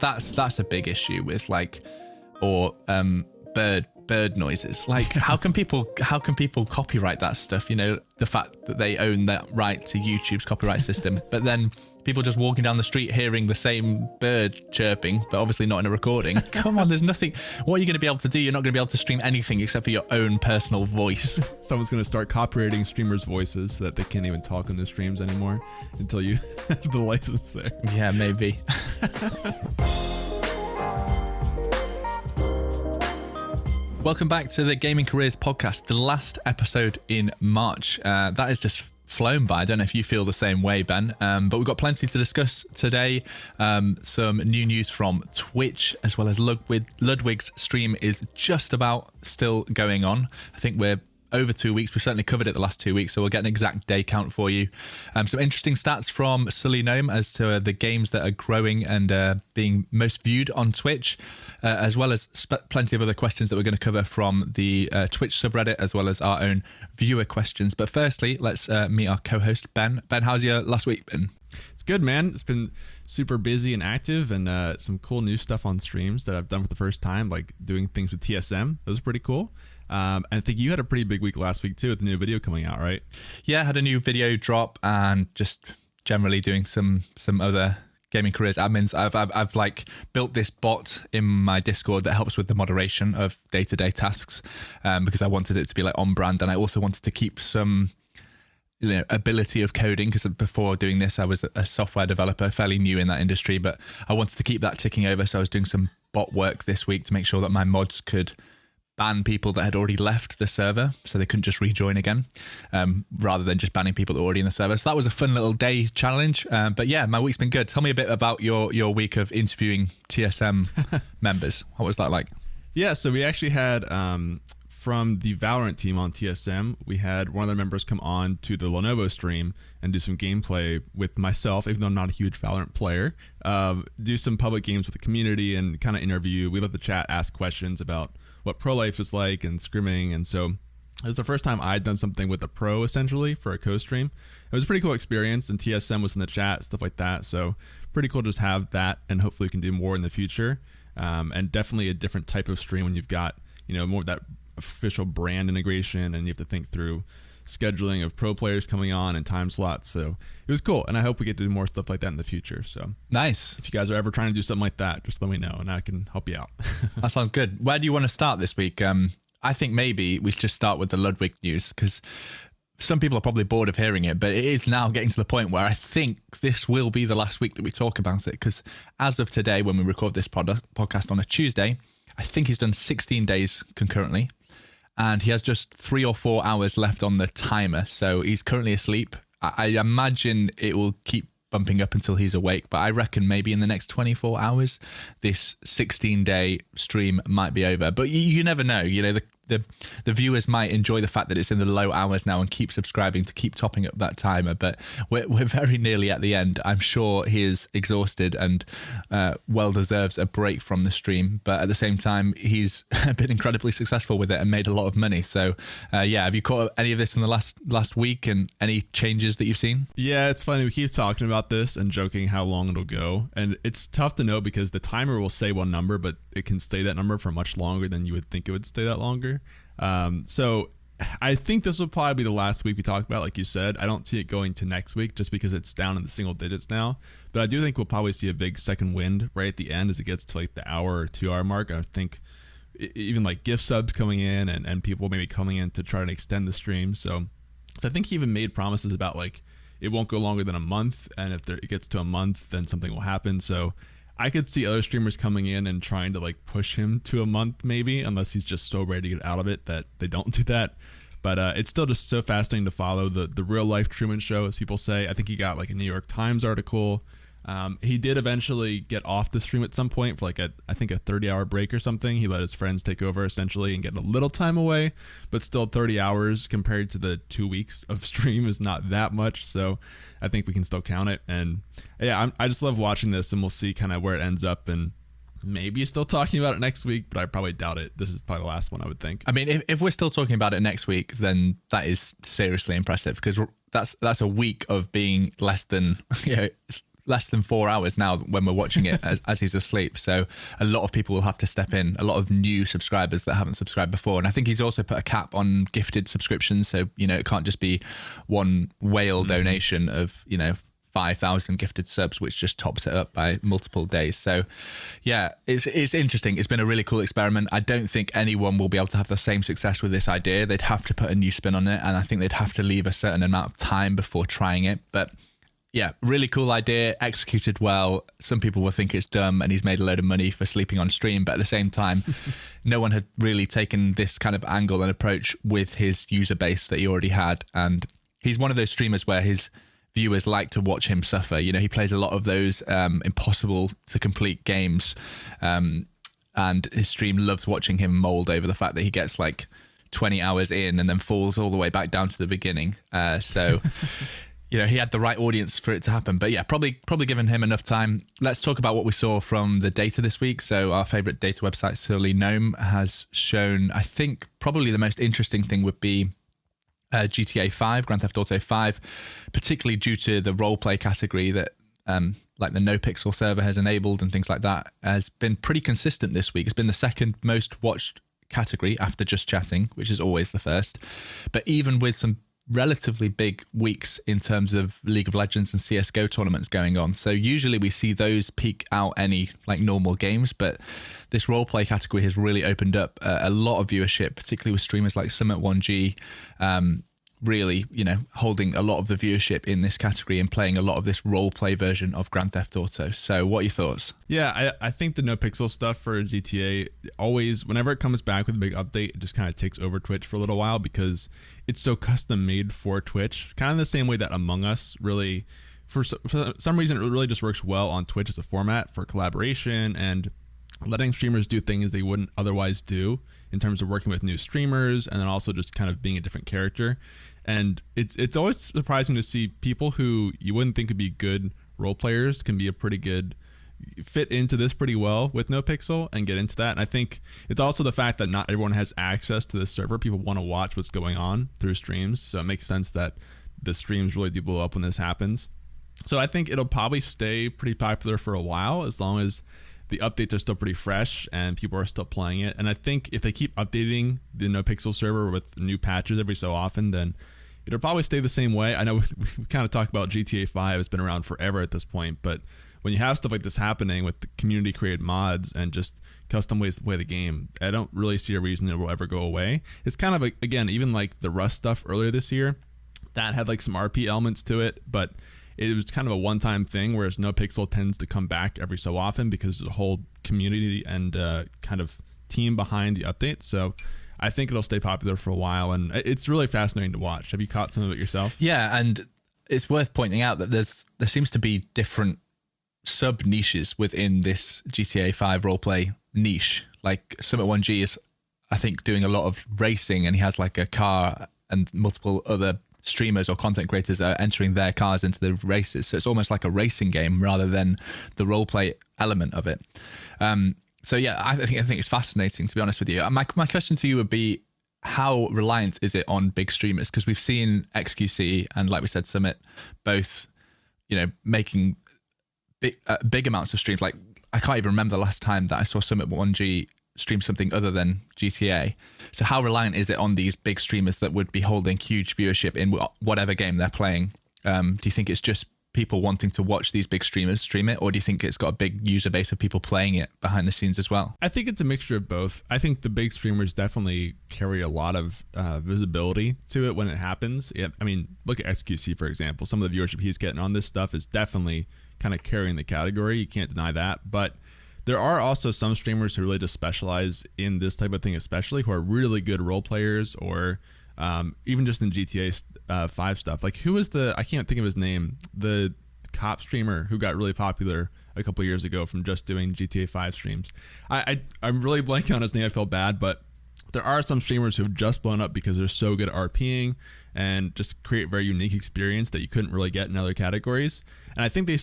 that's a big issue with bird noises. Like how can people copyright that stuff? The fact that they own that right to YouTube's copyright system, but then people just walking down the street hearing the same bird chirping, but obviously not in a recording. Come on, there's nothing. What are you going to be able to do? You're not going to be able to stream anything except for your own personal voice. Someone's going to start copyrighting streamers' voices so that they can't even talk on their streams anymore until you have the license there. Yeah, maybe. Welcome back to the Gaming Careers Podcast, the last episode in March. That has just flown by. I don't know if you feel the same way, Ben, but we've got plenty to discuss today. Some new news from Twitch, as well as Ludwig's stream is just about still going on. I think we're over 2 weeks. We've certainly covered it the last 2 weeks, so we'll get an exact day count for you. Some interesting stats from Sully Gnome as to the games that are growing and being most viewed on Twitch, as well as plenty of other questions that we're going to cover from the Twitch subreddit, as well as our own viewer questions. But firstly, let's meet our co-host, Ben. Ben, how's your last week been? It's good, man. It's been super busy and active, and some cool new stuff on streams that I've done for the first time, like doing things with TSM. That was pretty cool. And I think you had a pretty big week last week too with the new video coming out, right? Yeah, I had a new video drop and just generally doing some other Gaming Careers admins. I've like built this bot in my Discord that helps with the moderation of day-to-day tasks, because I wanted it to be like on brand, and I also wanted to keep some ability of coding, because before doing this I was a software developer, fairly new in that industry, but I wanted to keep that ticking over. So I was doing some bot work this week to make sure that my mods could ban people that had already left the server, so they couldn't just rejoin again, rather than just banning people that were already in the server. So that was a fun little day challenge. But yeah, my week's been good. Tell me a bit about your week of interviewing TSM members. What was that like? Yeah, so we actually had from the Valorant team on TSM, we had one of their members come on to the Lenovo stream and do some gameplay with myself, even though I'm not a huge Valorant player, do some public games with the community and kind of interview. We let the chat ask questions about what pro life is like and scrimming. And so it was the first time I'd done something with a pro essentially for a co-stream. It was a pretty cool experience, and TSM was in the chat, stuff like that. So pretty cool to just have that, and hopefully we can do more in the future. And definitely a different type of stream when you've got, more of that official brand integration, and you have to think through scheduling of pro players coming on and time slots. So it was cool, and I hope we get to do more stuff like that in the future. So nice. If you guys are ever trying to do something like that, just let me know and I can help you out. That sounds good. Where do you want to start this week? I think maybe we should just start with the Ludwig news, because some people are probably bored of hearing it, but it is now getting to the point where I think this will be the last week that we talk about it, because as of today, when we record this podcast on a Tuesday, I think he's done 16 days concurrently, and he has just 3 or 4 hours left on the timer. So he's currently asleep. I imagine it will keep bumping up until he's awake, but I reckon maybe in the next 24 hours, this 16-day stream might be over. But you never know. The viewers might enjoy the fact that it's in the low hours now and keep subscribing to keep topping up that timer. But we're very nearly at the end. I'm sure he is exhausted and well deserves a break from the stream. But at the same time, he's been incredibly successful with it and made a lot of money. So yeah, have you caught any of this in the last week, and any changes that you've seen? Yeah, it's funny. We keep talking about this and joking how long it'll go. And it's tough to know because the timer will say one number, but it can stay that number for much longer than you would think it would stay that longer. So I think this will probably be the last week we talk about, like you said. I don't see it going to next week just because it's down in the single digits now. But I do think we'll probably see a big second wind right at the end as it gets to like the hour or 2 hour mark. I think even like gift subs coming in and people maybe coming in to try to extend the stream. So I think he even made promises about like it won't go longer than a month. And if it gets to a month, then something will happen. So I could see other streamers coming in and trying to like push him to a month maybe, unless he's just so ready to get out of it that they don't do that. But it's still just so fascinating to follow the real life Truman Show, as people say. I think he got like a New York Times article. He did eventually get off the stream at some point for like I think a 30-hour break or something. He let his friends take over essentially and get a little time away, but still 30 hours compared to the 2 weeks of stream is not that much. So I think we can still count it. And yeah, I just love watching this, and we'll see kind of where it ends up. And maybe still talking about it next week, but I probably doubt it. This is probably the last one, I would think. I mean, if we're still talking about it next week, then that is seriously impressive, because that's a week of being less than less than 4 hours now when we're watching it as he's asleep. So a lot of people will have to step in, a lot of new subscribers that haven't subscribed before. And I think he's also put a cap on gifted subscriptions. So, it can't just be one whale donation of, 5,000 gifted subs, which just tops it up by multiple days. So yeah, it's interesting. It's been a really cool experiment. I don't think anyone will be able to have the same success with this idea. They'd have to put a new spin on it, and I think they'd have to leave a certain amount of time before trying it. But yeah, really cool idea, executed well. Some people will think it's dumb and he's made a load of money for sleeping on stream, but at the same time, no one had really taken this kind of angle and approach with his user base that he already had. And he's one of those streamers where his viewers like to watch him suffer. He plays a lot of those impossible to complete games, and his stream loves watching him mold over the fact that he gets like 20 hours in and then falls all the way back down to the beginning. So he had the right audience for it to happen. But yeah, probably given him enough time. Let's talk about what we saw from the data this week. So our favorite data website, Surly Gnome, has shown, I think probably the most interesting thing would be GTA 5, Grand Theft Auto 5, particularly due to the roleplay category that like the NoPixel server has enabled and things like that, has been pretty consistent this week. It's been the second most watched category after just chatting, which is always the first. But even with some relatively big weeks in terms of League of Legends and CSGO tournaments going on. So usually we see those peak out any like normal games, but this roleplay category has really opened up a lot of viewership, particularly with streamers like Summit1G, really, holding a lot of the viewership in this category and playing a lot of this roleplay version of Grand Theft Auto. So what are your thoughts? Yeah, I think the NoPixel stuff for GTA always, whenever it comes back with a big update, it just kind of takes over Twitch for a little while because it's so custom made for Twitch. Kind of the same way that Among Us really, for some reason, it really just works well on Twitch as a format for collaboration and letting streamers do things they wouldn't otherwise do in terms of working with new streamers and then also just kind of being a different character. And it's always surprising to see people who you wouldn't think would be good role players can be a pretty good fit into this pretty well with NoPixel and get into that. And I think it's also the fact that not everyone has access to this server. People want to watch what's going on through streams. So it makes sense that the streams really do blow up when this happens. So I think it'll probably stay pretty popular for a while as long as the updates are still pretty fresh and people are still playing it. And I think if they keep updating the NoPixel server with new patches every so often, then it'll probably stay the same way. I know we kind of talk about GTA 5. It's been around forever at this point, but when you have stuff like this happening with the community created mods and just custom ways to play the game, I don't really see a reason it will ever go away. It's kind of again, even like the Rust stuff earlier this year, that had like some RP elements to it, but it was kind of a one-time thing, whereas NoPixel tends to come back every so often because there's a whole community and kind of team behind the update. So I think it'll stay popular for a while, and it's really fascinating to watch. Have you caught some of it yourself? Yeah, and it's worth pointing out that there seems to be different sub niches within this GTA 5 roleplay niche. Like Summit1G is, I think, doing a lot of racing, and he has like a car, and multiple other streamers or content creators are entering their cars into the races. So it's almost like a racing game rather than the roleplay element of it. So yeah, I think it's fascinating, to be honest with you. My question to you would be, how reliant is it on big streamers? Because we've seen XQC and, like we said, Summit both, making big amounts of streams. Like I can't even remember the last time that I saw Summit1G stream something other than GTA. So how reliant is it on these big streamers that would be holding huge viewership in whatever game they're playing? Do you think it's just people wanting to watch these big streamers stream it, or do you think it's got a big user base of people playing it behind the scenes as well? I think it's a mixture of both. I think the big streamers definitely carry a lot of visibility to it when it happens. Yeah, I mean, look at XQC, for example. Some of the viewership he's getting on this stuff is definitely kind of carrying the category. You can't deny that. But there are also some streamers who really just specialize in this type of thing, especially who are really good role players, or even just in GTA 5 stuff. Like, who is I can't think of his name, the cop streamer who got really popular a couple years ago from just doing GTA 5 streams. I'm really blanking on his name. I feel bad, but there are some streamers who have just blown up because they're so good at RPing and just create very unique experience that you couldn't really get in other categories. And I think they,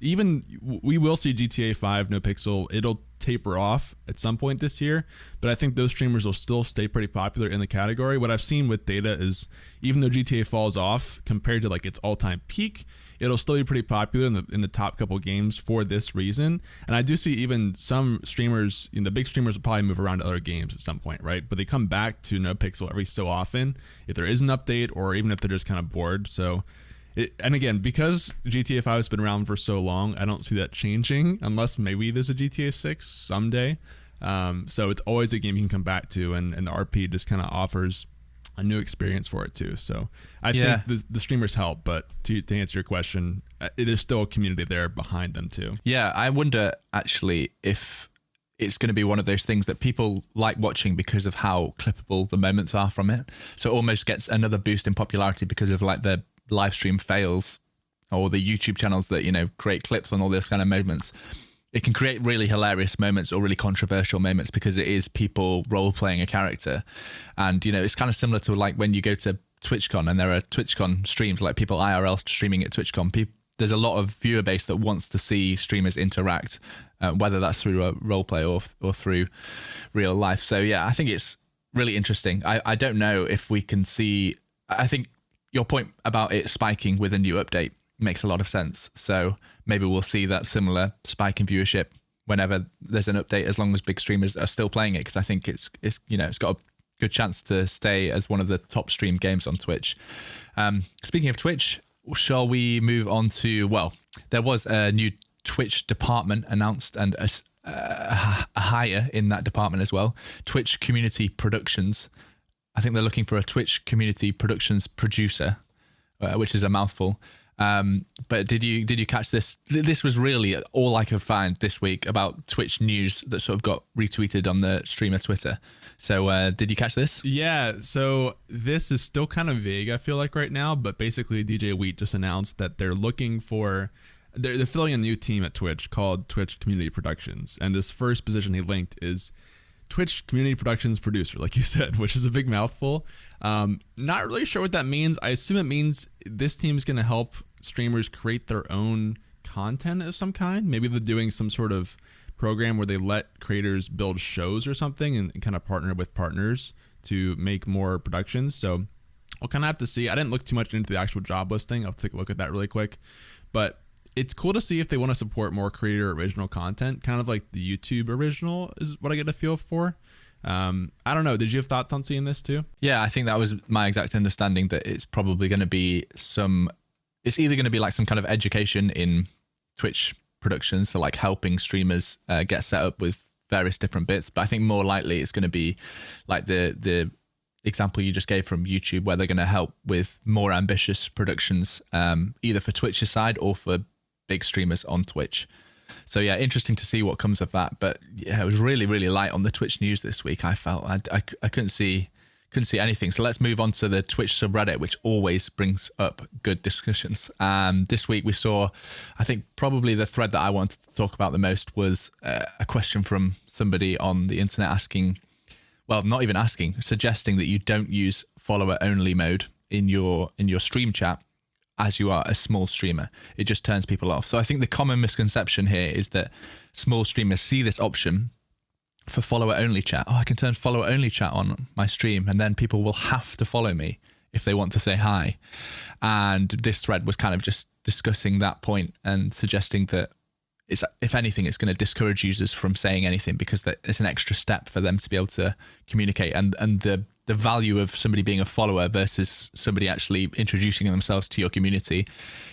even we will see GTA 5 NoPixel. It'll taper off at some point this year, but I think those streamers will still stay pretty popular in the category. What I've seen with data is even though GTA falls off compared to like its all-time peak, it'll still be pretty popular in the top couple games for this reason. And I do see even some streamers, the big streamers will probably move around to other games at some point, right? But they come back to NoPixel every so often if there is an update or even if they're just kind of bored. So and again, because GTA 5 has been around for so long, I don't see that changing unless maybe there's a GTA 6 someday. So it's always a game you can come back to, and the RP just kind of offers a new experience for it too. So I think the streamers help, but to answer your question, there's still a community there behind them too. Yeah, I wonder actually if it's going to be one of those things that people like watching because of how clippable the moments are from it. So it almost gets another boost in popularity because of like the live stream fails or the YouTube channels that, create clips on all this kind of moments. It can create really hilarious moments or really controversial moments because it is people role playing a character. And, it's kind of similar to like when you go to TwitchCon and there are TwitchCon streams, like people IRL streaming at TwitchCon. There's a lot of viewer base that wants to see streamers interact, whether that's through a role play or through real life. So yeah, I think it's really interesting. I don't know if we can see, I think your point about it spiking with a new update makes a lot of sense. So maybe we'll see that similar spike in viewership whenever there's an update, as long as big streamers are still playing it, because I think it's got a good chance to stay as one of the top streamed games on Twitch. Speaking of Twitch, shall we move on to, well, there was a new Twitch department announced and a hire in that department as well. Twitch Community Productions. I think they're looking for a Twitch Community Productions producer, which is a mouthful. But did you catch this? This was really all I could find this week about Twitch news that sort of got retweeted on the streamer Twitter. So did you catch this? Yeah, so this is still kind of vague, I feel like, right now, but basically DJ Wheat just announced that they're looking for, they're filling a new team at Twitch called Twitch Community Productions. And this first position he linked is Twitch Community Productions Producer, like you said, which is a big mouthful. Not really sure what that means. I assume it means this team is going to help streamers create their own content of some kind. Maybe they're doing some sort of program where they let creators build shows or something and kind of partner with partners to make more productions. So I'll kind of have to see. I didn't look too much into the actual job listing. I'll take a look at that really quick. But it's cool to see if they want to support more creator original content, kind of like the YouTube original is what I get a feel for. I don't know. Did you have thoughts on seeing this too? Yeah, I think that was my exact understanding, that it's probably going to be it's either going to be like some kind of education in Twitch productions, so like helping streamers get set up with various different bits. But I think more likely it's going to be like the example you just gave from YouTube, where they're going to help with more ambitious productions, either for Twitch's side or for big streamers on Twitch. So yeah, interesting to see what comes of that. But yeah, it was really, really light on the Twitch news this week. I felt I couldn't see anything. So let's move on to the Twitch subreddit, which always brings up good discussions. This week we saw, I think probably the thread that I wanted to talk about the most was a question from somebody on the internet asking, well, not even asking, suggesting that you don't use follower only mode in your stream chat as you are a small streamer. It just turns people off. So I think the common misconception here is that small streamers see this option for follower only chat. Oh, I can turn follower only chat on my stream, and then people will have to follow me if they want to say hi. And this thread was kind of just discussing that point and suggesting that it's, if anything, it's going to discourage users from saying anything, because it's an extra step for them to be able to communicate. And the value of somebody being a follower versus somebody actually introducing themselves to your community,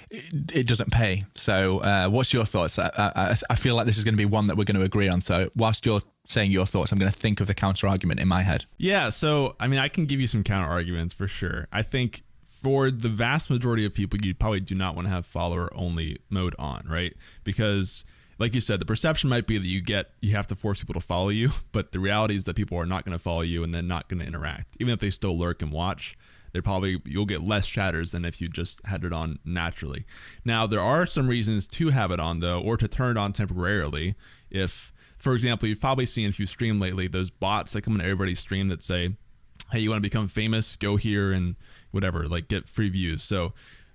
it doesn't pay. So what's your thoughts? I feel like this is going to be one that we're going to agree on. So whilst you're saying your thoughts, I'm going to think of the counter argument in my head. Yeah, so I mean, I can give you some counter arguments for sure. I think for the vast majority of people, you probably do not want to have follower only mode on, right? Because like you said, the perception might be that you have to force people to follow you, but the reality is that people are not going to follow you and then not going to interact. Even if they still lurk and watch, you'll get less chatters than if you just had it on naturally. Now, there are some reasons to have it on though, or to turn it on temporarily. If, for example, you've probably seen if you stream lately, those bots that come in everybody's stream that say, hey, you want to become famous, go here and whatever, like get free views. So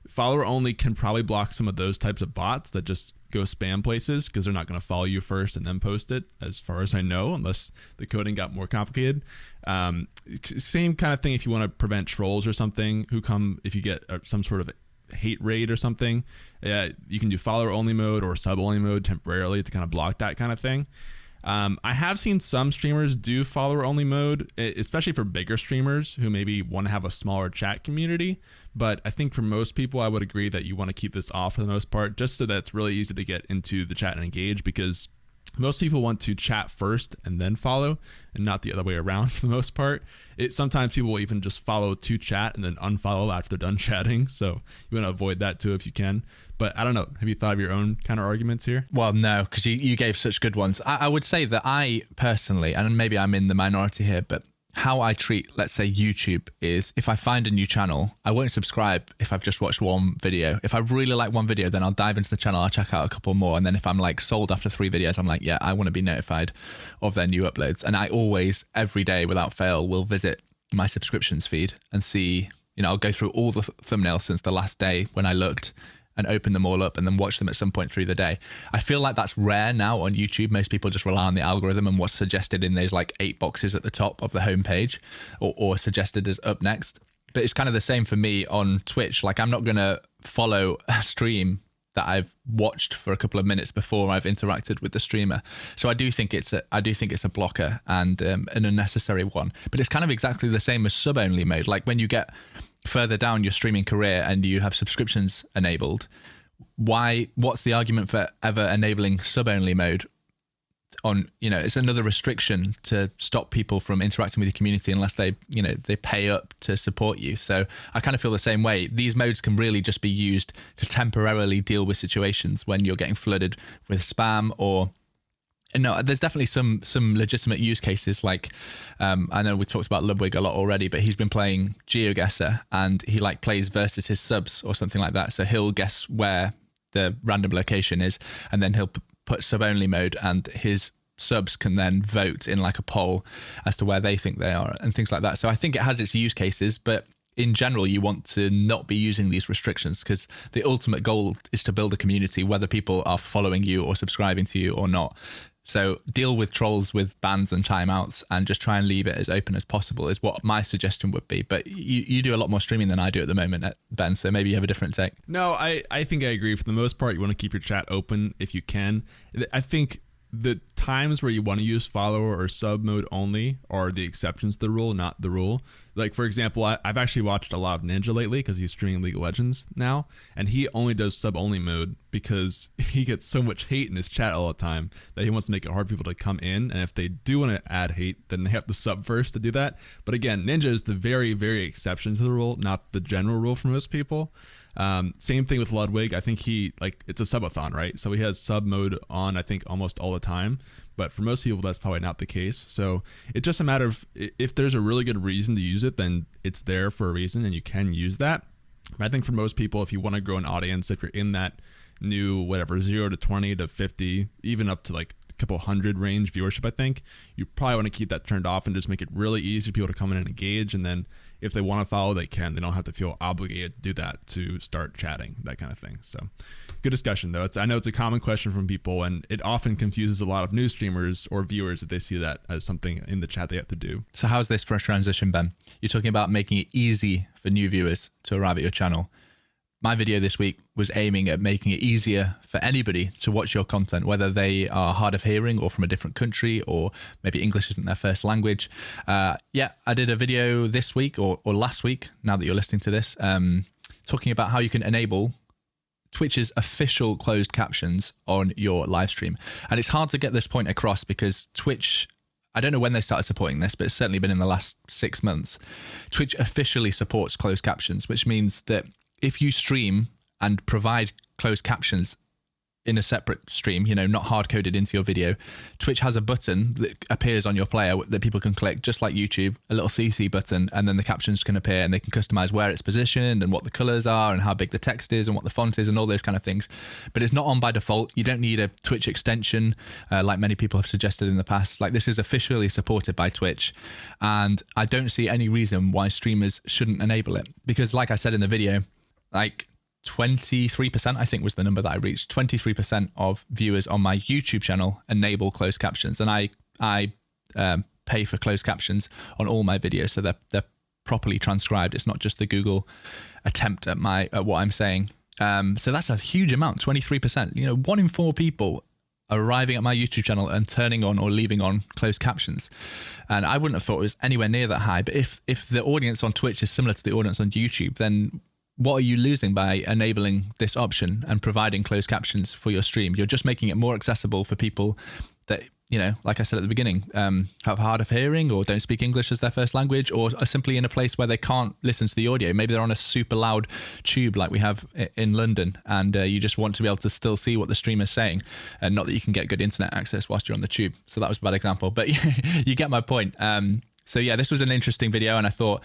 Follower only can probably block some of those types of bots that just go spam places because they're not going to follow you first and then post it, as far as I know, unless the coding got more complicated. Same kind of thing if you want to prevent trolls or something who come, if you get some sort of hate raid or something, you can do follower only mode or sub only mode temporarily to kind of block that kind of thing. I have seen some streamers do follower only mode, especially for bigger streamers who maybe want to have a smaller chat community. But I think for most people, I would agree that you want to keep this off for the most part, just so that it's really easy to get into the chat and engage, because most people want to chat first and then follow, and not the other way around for the most part. Sometimes people will even just follow to chat and then unfollow after they're done chatting. So you want to avoid that too if you can. But I don't know. Have you thought of your own kind of arguments here? Well, no, because you gave such good ones. I would say that I personally, and maybe I'm in the minority here, but how I treat, let's say, YouTube is if I find a new channel, I won't subscribe if I've just watched one video. If I really like one video, then I'll dive into the channel, I'll check out a couple more. And then if I'm like sold after 3 videos, I'm like, yeah, I want to be notified of their new uploads. And I always, every day without fail, will visit my subscriptions feed and see, I'll go through all the thumbnails since the last day when I looked and open them all up and then watch them at some point through the day. I feel like that's rare now on YouTube. Most people just rely on the algorithm and what's suggested in those like 8 boxes at the top of the homepage or suggested as up next. But it's kind of the same for me on Twitch. Like I'm not going to follow a stream that I've watched for a couple of minutes before I've interacted with the streamer. So I do think it's a blocker and an unnecessary one. But it's kind of exactly the same as sub-only mode. Like when you get further down your streaming career and you have subscriptions enabled, what's the argument for ever enabling sub-only mode on, it's another restriction to stop people from interacting with your community unless they pay up to support you. So I kind of feel the same way. These modes can really just be used to temporarily deal with situations when you're getting flooded with spam or no, there's definitely some legitimate use cases. Like I know we talked about Ludwig a lot already, but he's been playing GeoGuessr and he like plays versus his subs or something like that. So he'll guess where the random location is, and then he'll put sub only mode, and his subs can then vote in like a poll as to where they think they are and things like that. So I think it has its use cases, but in general, you want to not be using these restrictions because the ultimate goal is to build a community, whether people are following you or subscribing to you or not. So deal with trolls with bans and timeouts and just try and leave it as open as possible is what my suggestion would be. But you do a lot more streaming than I do at the moment, Ben, so maybe you have a different take. No, I think I agree. For the most part, you want to keep your chat open if you can. I think the times where you want to use follower or sub mode only are the exceptions to the rule, not the rule. Like, for example, I've actually watched a lot of Ninja lately because he's streaming League of Legends now, and he only does sub only mode because he gets so much hate in his chat all the time that he wants to make it hard for people to come in, and if they do want to add hate, then they have to sub first to do that. But again, Ninja is the very, very exception to the rule, not the general rule for most people. Same thing with Ludwig. I think it's a subathon, right? So he has sub mode on, I think, almost all the time. But for most people, that's probably not the case. So it's just a matter of if there's a really good reason to use it, then it's there for a reason and you can use that. But I think for most people, if you want to grow an audience, if you're in that new, 0 to 20 to 50, even up to like a couple hundred range viewership, I think you probably want to keep that turned off and just make it really easy for people to come in and engage. And then if they want to follow, they can. They don't have to feel obligated to do that to start chatting, that kind of thing. So good discussion, though. I know it's a common question from people, and it often confuses a lot of new streamers or viewers if they see that as something in the chat they have to do. So how's this for a transition, Ben? You're talking about making it easy for new viewers to arrive at your channel. My video this week was aiming at making it easier for anybody to watch your content, whether they are hard of hearing or from a different country, or maybe English isn't their first language. I did a video this week or last week, now that you're listening to this, talking about how you can enable Twitch's official closed captions on your live stream. And it's hard to get this point across because Twitch, I don't know when they started supporting this, but it's certainly been in the last 6 months. Twitch officially supports closed captions, which means that if you stream and provide closed captions in a separate stream, not hard-coded into your video, Twitch has a button that appears on your player that people can click, just like YouTube, a little CC button, and then the captions can appear and they can customize where it's positioned and what the colors are and how big the text is and what the font is and all those kind of things. But it's not on by default. You don't need a Twitch extension like many people have suggested in the past. Like, this is officially supported by Twitch, and I don't see any reason why streamers shouldn't enable it. Because like I said in the video, like, 23%, I think was the number that I reached. 23% of viewers on my YouTube channel enable closed captions, and I pay for closed captions on all my videos, so they're properly transcribed. It's not just the Google attempt at what I'm saying. So that's a huge amount, 23%. 1 in 4 people are arriving at my YouTube channel and turning on or leaving on closed captions. And I wouldn't have thought it was anywhere near that high. But if the audience on Twitch is similar to the audience on YouTube, then what are you losing by enabling this option and providing closed captions for your stream? You're just making it more accessible for people that, like I said at the beginning, have hard of hearing or don't speak English as their first language, or are simply in a place where they can't listen to the audio. Maybe they're on a super loud tube like we have in London, and you just want to be able to still see what the streamer is saying, and not that you can get good internet access whilst you're on the tube. So that was a bad example, but you get my point. So yeah, this was an interesting video, and I thought,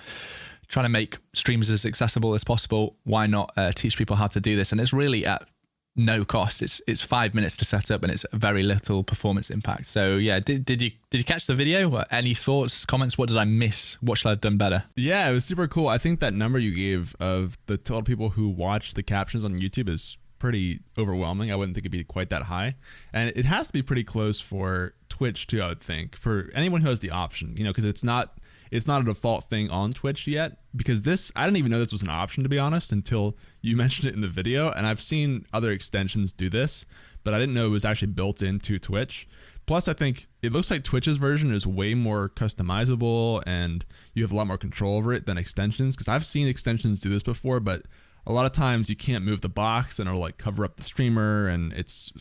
trying to make streams as accessible as possible, why not teach people how to do this? And it's really at no cost. It's 5 minutes to set up, and it's very little performance impact. So yeah, did you catch the video? Any thoughts, comments? What did I miss? What should I have done better? Yeah, it was super cool. I think that number you gave of the total people who watch the captions on YouTube is pretty overwhelming. I wouldn't think it'd be quite that high, and it has to be pretty close for Twitch too, I would think, for anyone who has the option, because it's not a default thing on Twitch yet, because I didn't even know this was an option, to be honest, until you mentioned it in the video. And I've seen other extensions do this, but I didn't know it was actually built into Twitch. Plus, I think it looks like Twitch's version is way more customizable and you have a lot more control over it than extensions, because I've seen extensions do this before, but a lot of times you can't move the box and it'll like cover up the streamer, and it's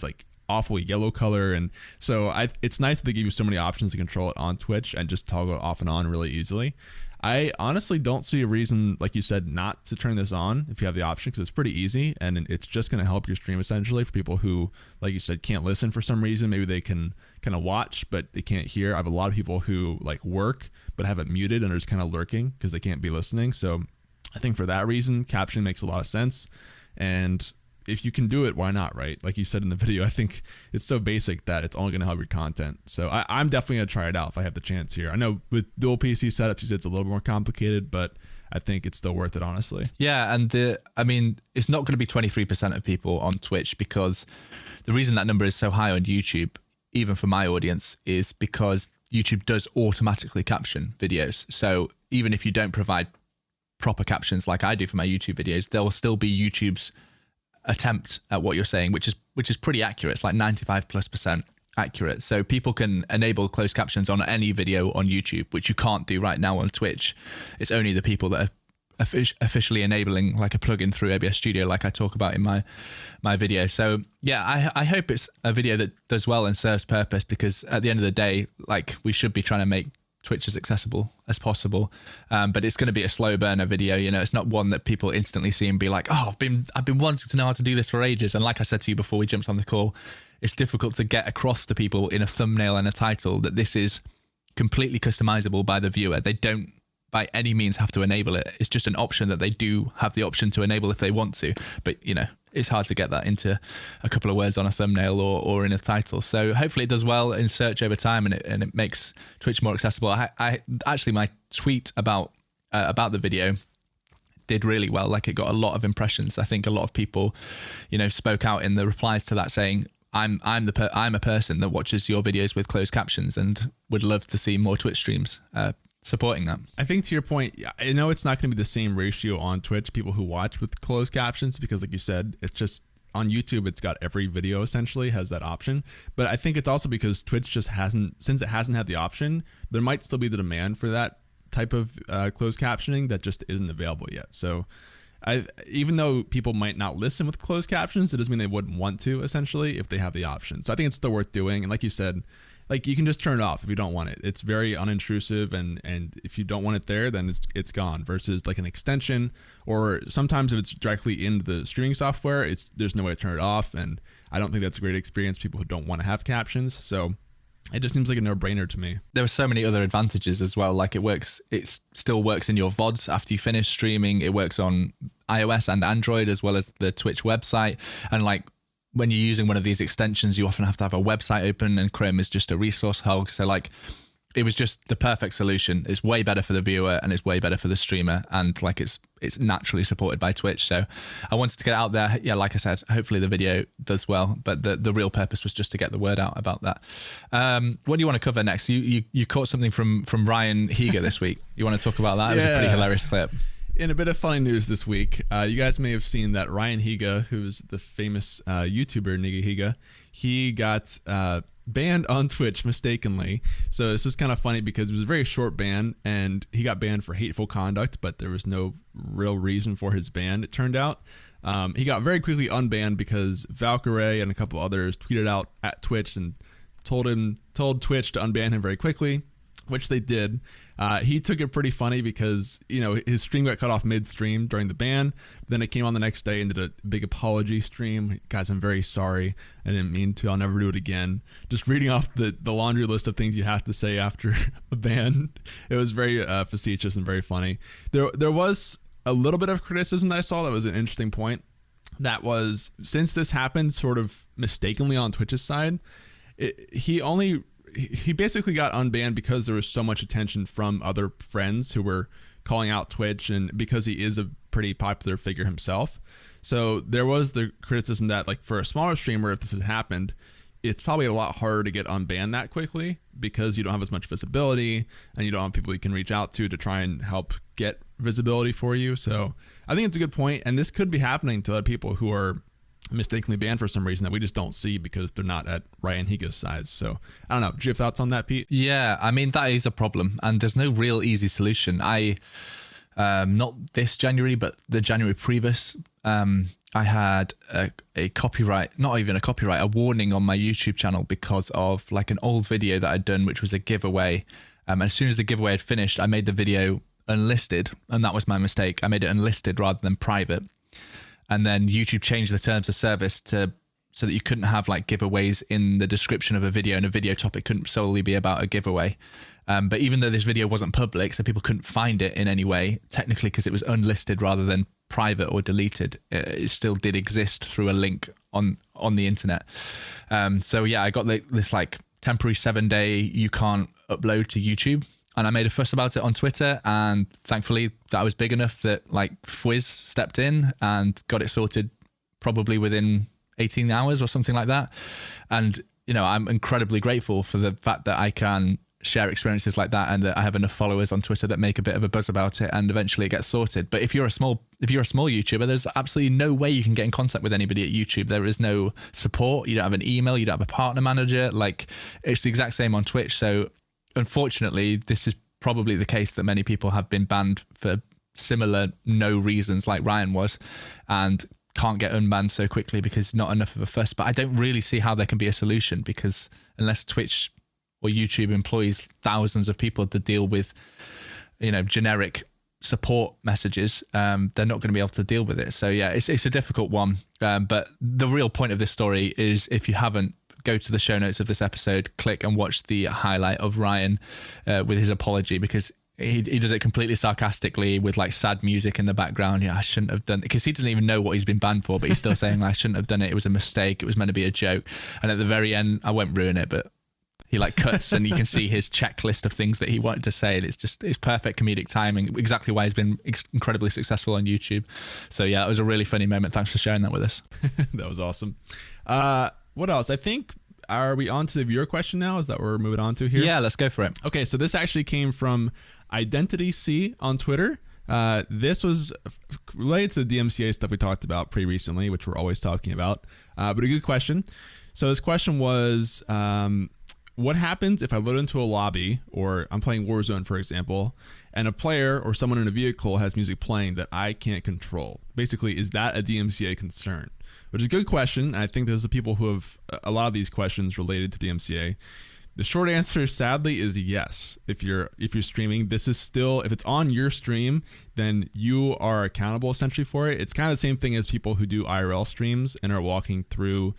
like awfully yellow color. And so it's nice that they give you so many options to control it on Twitch and just toggle it off and on really easily. I honestly don't see a reason, like you said, not to turn this on if you have the option, because it's pretty easy and it's just going to help your stream essentially for people who, like you said, can't listen for some reason. Maybe they can kind of watch, but they can't hear. I have a lot of people who like work but have it muted and are just kind of lurking because they can't be listening. So I think for that reason, captioning makes a lot of sense. And if you can do it, why not, right? Like you said in the video, I think it's so basic that it's only going to help your content. So I'm definitely going to try it out if I have the chance here. I know with dual PC setups, you said it's a little more complicated, but I think it's still worth it, honestly. Yeah, and it's not going to be 23% of people on Twitch, because the reason that number is so high on YouTube, even for my audience, is because YouTube does automatically caption videos. So even if you don't provide proper captions like I do for my YouTube videos, there will still be YouTube's attempt at what you're saying, which is pretty accurate. It's like 95+% accurate. So people can enable closed captions on any video on YouTube, which you can't do right now on Twitch. It's only the people that are officially enabling like a plugin through OBS Studio, like I talk about in my video. So yeah, I hope it's a video that does well and serves purpose, because at the end of the day, like, we should be trying to make Twitch as accessible as possible, but it's going to be a slow burner video. It's not one that people instantly see and be like, oh, I've been wanting to know how to do this for ages. And like I said to you before we jumped on the call, it's difficult to get across to people in a thumbnail and a title that this is completely customizable by the viewer. They don't by any means have to enable it. It's just an option that they do have the option to enable if they want to, but it's hard to get that into a couple of words on a thumbnail or in a title. So hopefully it does well in search over time, and it makes Twitch more accessible. I actually, my tweet about the video did really well. Like, it got a lot of impressions. I think a lot of people, spoke out in the replies to that saying, I'm a person that watches your videos with closed captions and would love to see more Twitch streams supporting that. I think to your point, I know it's not going to be the same ratio on Twitch, people who watch with closed captions, because like you said, it's just on YouTube, it's got every video essentially has that option. But I think it's also because Twitch just since it hasn't had the option, there might still be the demand for that type of closed captioning that just isn't available yet. So even though people might not listen with closed captions, it doesn't mean they wouldn't want to, essentially, if they have the option. So I think it's still worth doing. And like you said, like, you can just turn it off if you don't want it. It's very unintrusive, and if you don't want it there, then it's gone. Versus like an extension, or sometimes if it's directly into the streaming software, there's no way to turn it off. And I don't think that's a great experience for people who don't want to have captions. So it just seems like a no-brainer to me. There are so many other advantages as well. Like, it still works in your VODs after you finish streaming. It works on iOS and Android, as well as the Twitch website. And like, when you're using one of these extensions, you often have to have a website open, and Chrome is just a resource hog. So like, it was just the perfect solution. It's way better for the viewer and it's way better for the streamer, and like it's naturally supported by Twitch. So I wanted to get out there. Yeah, like I said, hopefully the video does well, but the real purpose was just to get the word out about that. What do you want to cover next? You caught something from Ryan Higa this week. You want to talk about that? It was a pretty hilarious clip. In a bit of funny news this week, you guys may have seen that Ryan Higa, who's the famous YouTuber Higa, he got banned on Twitch mistakenly. So this is kind of funny because it was a very short ban, and he got banned for hateful conduct, but there was no real reason for his ban, it turned out. He got very quickly unbanned because Valkyrie and a couple others tweeted out at Twitch and told Twitch to unban him very quickly, which they did. He took it pretty funny because, his stream got cut off midstream during the ban. Then it came on the next day and did a big apology stream. Guys, I'm very sorry. I didn't mean to. I'll never do it again. Just reading off the laundry list of things you have to say after a ban. It was very facetious and very funny. There was a little bit of criticism that I saw that was an interesting point. That was, since this happened sort of mistakenly on Twitch's side, he basically got unbanned because there was so much attention from other friends who were calling out Twitch, and because he is a pretty popular figure himself. So there was the criticism that, like, for a smaller streamer, if this had happened, it's probably a lot harder to get unbanned that quickly because you don't have as much visibility and you don't have people you can reach out to try and help get visibility for you. So I think it's a good point, and this could be happening to other people who are mistakenly banned for some reason that we just don't see because they're not at Ryan Higa's size. So I don't know. Do you have thoughts on that, Pete? Yeah, I mean, that is a problem, and there's no real easy solution. Not this January, but the January previous, I had a copyright, not even a copyright, a warning on my YouTube channel because of like an old video that I'd done, which was a giveaway. And as soon as the giveaway had finished, I made the video unlisted, and that was my mistake. I made it unlisted rather than private. And then YouTube changed the terms of service so that you couldn't have like giveaways in the description of a video, and a video topic couldn't solely be about a giveaway. But even though this video wasn't public, so people couldn't find it in any way, technically because it was unlisted rather than private or deleted, it still did exist through a link on the internet. So yeah, I got this like temporary 7-day you can't upload to YouTube. And I made a fuss about it on Twitter, and thankfully that was big enough that like Fwiz stepped in and got it sorted probably within 18 hours or something like that. And, I'm incredibly grateful for the fact that I can share experiences like that and that I have enough followers on Twitter that make a bit of a buzz about it, and eventually it gets sorted. But if you're a small YouTuber, there's absolutely no way you can get in contact with anybody at YouTube. There is no support. You don't have an email. You don't have a partner manager. Like, it's the exact same on Twitch. So unfortunately, this is probably the case that many people have been banned for similar no reasons like Ryan was, and can't get unbanned so quickly because not enough of a fuss. But I don't really see how there can be a solution, because unless Twitch or YouTube employs thousands of people to deal with, generic support messages, they're not going to be able to deal with it. So yeah, it's a difficult one. But the real point of this story is, if you haven't, go to the show notes of this episode, click and watch the highlight of Ryan with his apology, because he does it completely sarcastically with like sad music in the background. Yeah, I shouldn't have done it, because he doesn't even know what he's been banned for, but he's still saying like, I shouldn't have done it. It was a mistake. It was meant to be a joke. And at the very end, I won't ruin it, but he like cuts and you can see his checklist of things that he wanted to say. And it's perfect comedic timing. Exactly why he's been incredibly successful on YouTube. So yeah, it was a really funny moment. Thanks for sharing that with us. That was awesome. What else? I think, are we on to the viewer question now? Is that what we're moving on to here? Yeah, let's go for it. Okay, so this actually came from Identity C on Twitter. This was related to the DMCA stuff we talked about pretty recently, which we're always talking about, but a good question. So his question was, what happens if I load into a lobby, or I'm playing Warzone, for example, and a player or someone in a vehicle has music playing that I can't control? Basically, is that a DMCA concern? Which is a good question. I think there's the people who have a lot of these questions related to DMCA. The short answer, sadly, is yes. If you're streaming, this is still, if it's on your stream, then you are accountable essentially for it. It's kind of the same thing as people who do IRL streams and are walking through,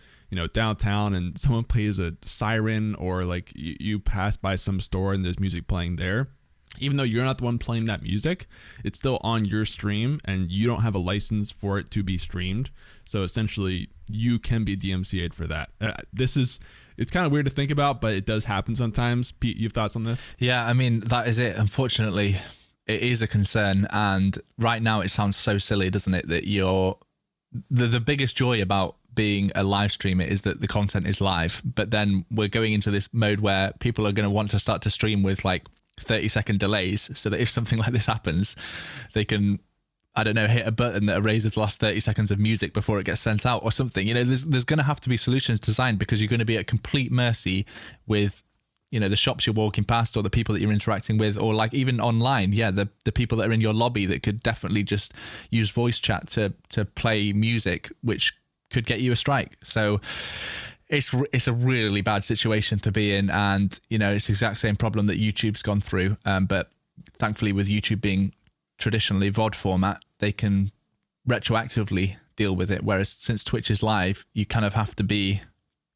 downtown, and someone plays a siren, or like you pass by some store and there's music playing there. even though you're not the one playing that music, it's still on your stream and you don't have a license for it to be streamed. So essentially you can be DMCA'd for that. It's kind of weird to think about, but it does happen sometimes. Pete, you have thoughts on this? Yeah, I mean, that is it. Unfortunately, it is a concern. And right now it sounds so silly, doesn't it? That the biggest joy about being a live streamer is that the content is live. But then we're going into this mode where people are going to want to start to stream with like 30-second delays, so that if something like this happens, they can, I don't know, hit a button that erases the last 30 seconds of music before it gets sent out or something. You know, there's going to have to be solutions designed, because you're going to be at complete mercy with, you know, the shops you're walking past or the people that you're interacting with, or like even online. Yeah, the people that are in your lobby that could definitely just use voice chat to play music, which could get you a strike. So it's a really bad situation to be in, and you know, it's the exact same problem that YouTube's gone through. But thankfully, with YouTube being traditionally VOD format, they can retroactively deal with it. Whereas since Twitch is live, you kind of have to be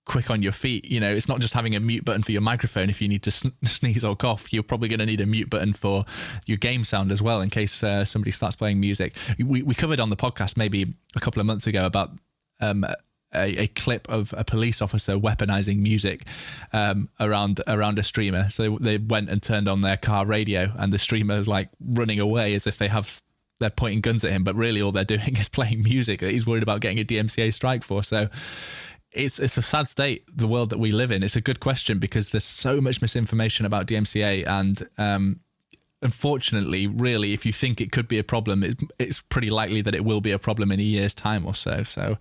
quick on your feet. You know, it's not just having a mute button for your microphone. If you need to sneeze or cough, you're probably going to need a mute button for your game sound as well, in case somebody starts playing music. We covered on the podcast maybe a couple of months ago about a clip of a police officer weaponizing music around a streamer. So they went and turned on their car radio, and the streamer's like running away as if they're pointing guns at him, but really all they're doing is playing music that he's worried about getting a DMCA strike for. So it's a sad state, the world that we live in. It's a good question, because there's so much misinformation about DMCA, and unfortunately, really, if you think it could be a problem, it's pretty likely that it will be a problem in a year's time or so. So,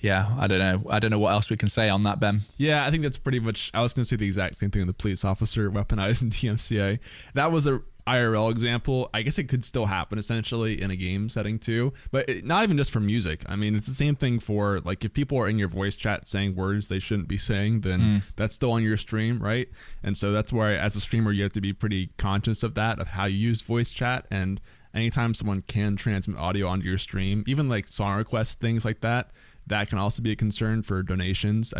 yeah, I don't know what else we can say on that, Ben. Yeah, I think that's pretty much, I was going to say the exact same thing. The police officer weaponizing DMCA. That was a IRL example. I guess it could still happen essentially in a game setting too, but not even just for music. I mean, it's the same thing for like, if people are in your voice chat saying words they shouldn't be saying, then that's still on your stream, right? And so that's why as a streamer, you have to be pretty conscious of that, of how you use voice chat. And anytime someone can transmit audio onto your stream, even like song requests, things like that, that can also be a concern for donations.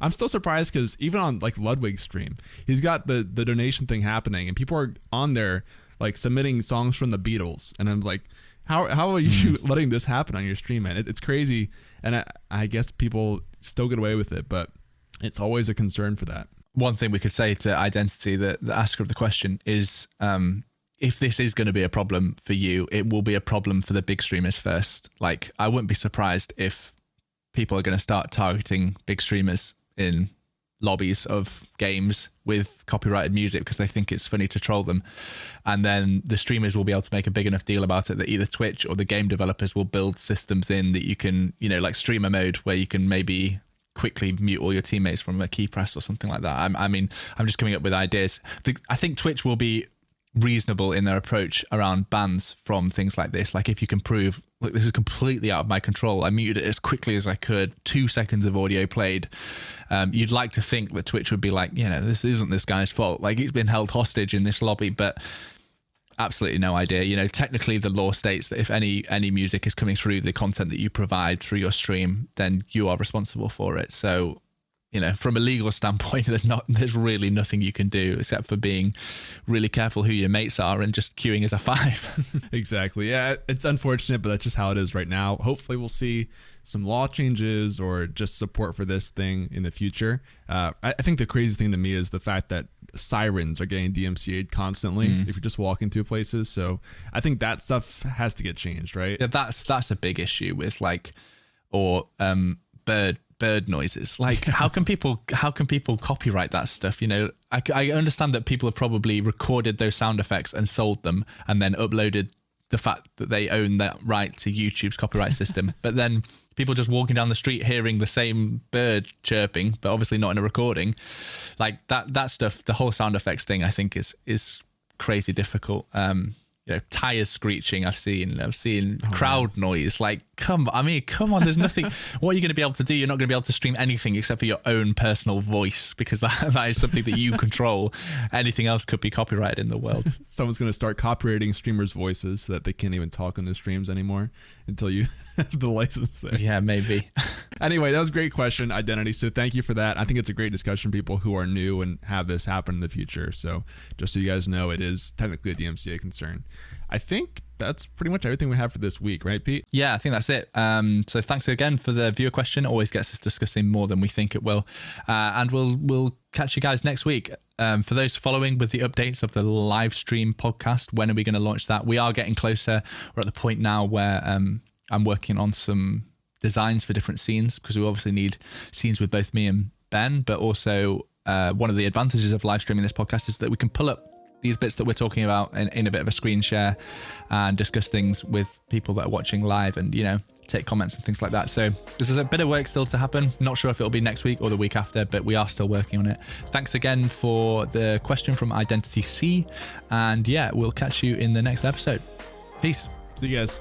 I'm still surprised, because even on like Ludwig's stream, he's got the donation thing happening, and people are on there like submitting songs from the Beatles, and I'm like, how are you letting this happen on your stream, man? It's crazy, and I guess people still get away with it, but it's always a concern for that. One thing we could say to Identity, the asker of the question, is if this is going to be a problem for you, it will be a problem for the big streamers first. Like, I wouldn't be surprised if people are going to start targeting big streamers in lobbies of games with copyrighted music because they think it's funny to troll them. And then the streamers will be able to make a big enough deal about it that either Twitch or the game developers will build systems in that you can, you know, like streamer mode, where you can maybe quickly mute all your teammates from a key press or something like that. I mean, I'm just coming up with ideas. I think Twitch will be reasonable in their approach around bans from things like this. Like, if you can prove, look, this is completely out of my control, I muted it as quickly as I could, 2 seconds of audio played, you'd like to think that Twitch would be like, you know, this isn't this guy's fault, like he's been held hostage in this lobby. But absolutely no idea. You know, technically the law states that if any music is coming through the content that you provide through your stream, then you are responsible for it. So, you know, from a legal standpoint, there's really nothing you can do except for being really careful who your mates are and just queuing as a 5. Exactly. Yeah, it's unfortunate, but that's just how it is right now. Hopefully we'll see some law changes or just support for this thing in the future. I think the crazy thing to me is the fact that sirens are getting DMCA'd constantly if you're just walking through places. So I think that stuff has to get changed, right? Yeah, that's a big issue with bird noises. Like, how can people copyright that stuff? You know, I understand that people have probably recorded those sound effects and sold them and then uploaded the fact that they own that right to YouTube's copyright system. But then people just walking down the street hearing the same bird chirping, but obviously not in a recording, like that stuff, the whole sound effects thing, I think is crazy difficult. You know, tires screeching. I've seen crowd noise. Like, come on. There's nothing. What are you going to be able to do? You're not going to be able to stream anything except for your own personal voice, because that is something that you control. Anything else could be copyrighted in the world. Someone's going to start copywriting streamers' voices so that they can't even talk on their streams anymore until you have the license there. Yeah, maybe. Anyway, that was a great question, identity. So thank you for that. I think it's a great discussion for people who are new and have this happen in the future. So just so you guys know, it is technically a DMCA concern. I think that's pretty much everything we have for this week, right, Pete? Yeah, I think that's it. So thanks again for the viewer question. Always gets us discussing more than we think it will. And we'll catch you guys next week. For those following with the updates of the live stream podcast, when are we going to launch that? We are getting closer. We're at the point now where I'm working on some designs for different scenes, because we obviously need scenes with both me and Ben, but also one of the advantages of live streaming this podcast is that we can pull up these bits that we're talking about in a bit of a screen share and discuss things with people that are watching live and, take comments and things like that. So this is a bit of work still to happen. Not sure if it'll be next week or the week after, but we are still working on it. Thanks again for the question from Identity C. And yeah, we'll catch you in the next episode. Peace. See you guys.